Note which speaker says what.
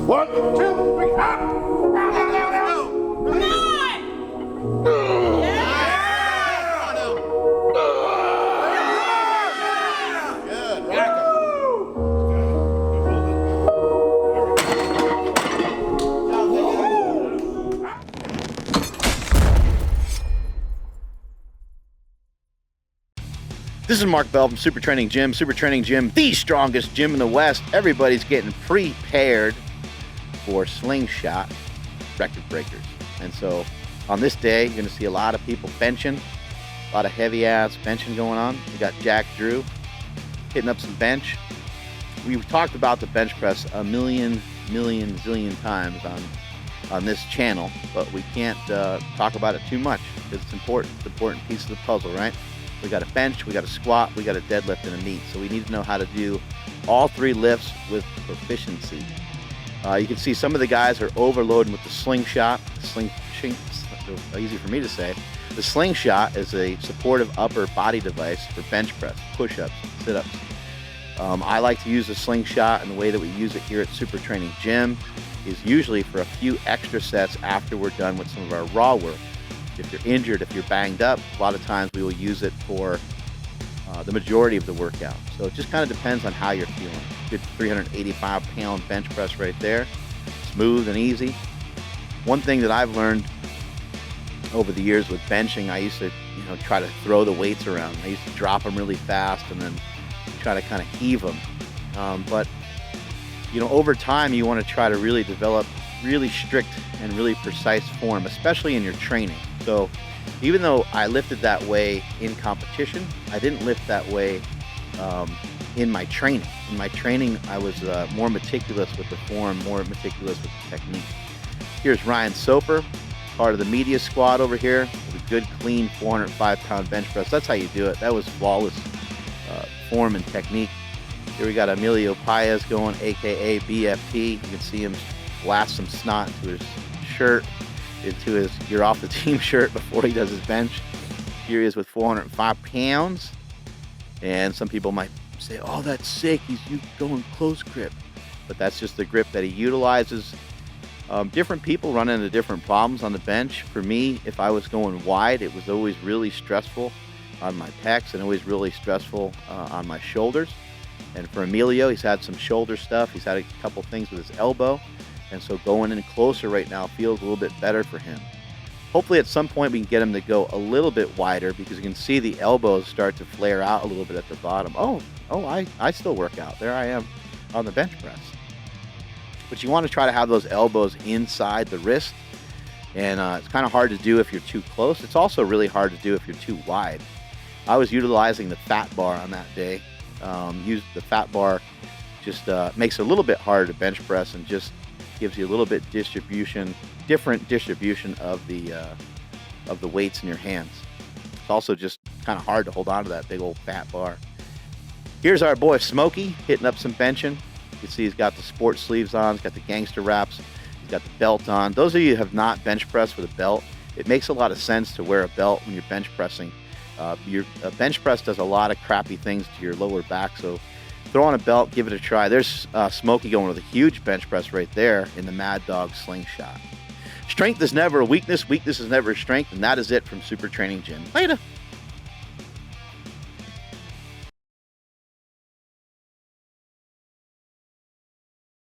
Speaker 1: 1, 2, 3, up! This is Mark Bell from SuperTraining Gym. SuperTraining Gym, the strongest gym in the West. Everybody's getting prepared for slingshot record breakers. And so on this day, you're going to see a lot of people benching, a lot of heavy ass benching going on. We got Jack Drew hitting up some bench. We've talked about the bench press a million zillion times on this channel, but we can't talk about it too much because it's important. It's an important piece of the puzzle, right? We got a bench, we got a squat, we got a deadlift, and a knee. So we need to know how to do all three lifts with proficiency. You can see some of the guys are overloading with the slingshot. Easy for me to say. The slingshot is a supportive upper body device for bench press, push-ups, sit-ups. I like to use the slingshot, and the way that we use it here at SuperTraining Gym is usually for a few extra sets after we're done with some of our raw work. If you're injured, if you're banged up, a lot of times we will use it for the majority of the workout. So it just kind of depends on how you're feeling. Good 385-pound bench press right there, smooth and easy. One thing that I've learned over the years with benching, I used to, try to throw the weights around. I used to drop them really fast and then try to kind of heave them. But over time, you want to try to really develop really strict and really precise form, especially in your training. So even though I lifted that way in competition, I didn't lift that way in my training. In my training, I was more meticulous with the form, more meticulous with the technique. Here's Ryan Soper, part of the media squad over here, with a good, clean 405-pound bench press. That's how you do it. That was flawless form and technique. Here we got Emilio Paez going, aka BFT. You can see him blast some snot into his shirt, into his "you're off the team" shirt before he does his bench. Here he is with 405 pounds. And some people might say, oh, that's sick, he's going close grip. But that's just the grip that he utilizes. Different people run into different problems on the bench. For me, if I was going wide, it was always really stressful on my pecs and always really stressful on my shoulders. And for Emilio, he's had some shoulder stuff. He's had a couple things with his elbow. And so going in closer right now feels a little bit better for him. Hopefully at some point we can get him to go a little bit wider, because you can see the elbows start to flare out a little bit at the bottom. I still work out. There I am on the bench press. But you want to try to have those elbows inside the wrist. And it's kind of hard to do if you're too close. It's also really hard to do if you're too wide. I was utilizing the fat bar on that day. Use the fat bar just makes it a little bit harder to bench press and just gives you a little bit different distribution of the weights in your hands. It's also just kind of hard to hold on to that big old fat bar. Here's our boy Smokey hitting up some benching. You can see he's got the sport sleeves on, he's got the gangster wraps, he's got the belt on. Those of you who have not bench pressed with a belt, it makes a lot of sense to wear a belt when you're bench pressing. Your bench press does a lot of crappy things to your lower back, so throw on a belt, give it a try. There's Smokey going with a huge bench press right there in the Mad Dog slingshot. Strength is never a weakness, weakness is never a strength, and that is it from SuperTraining Gym. Later.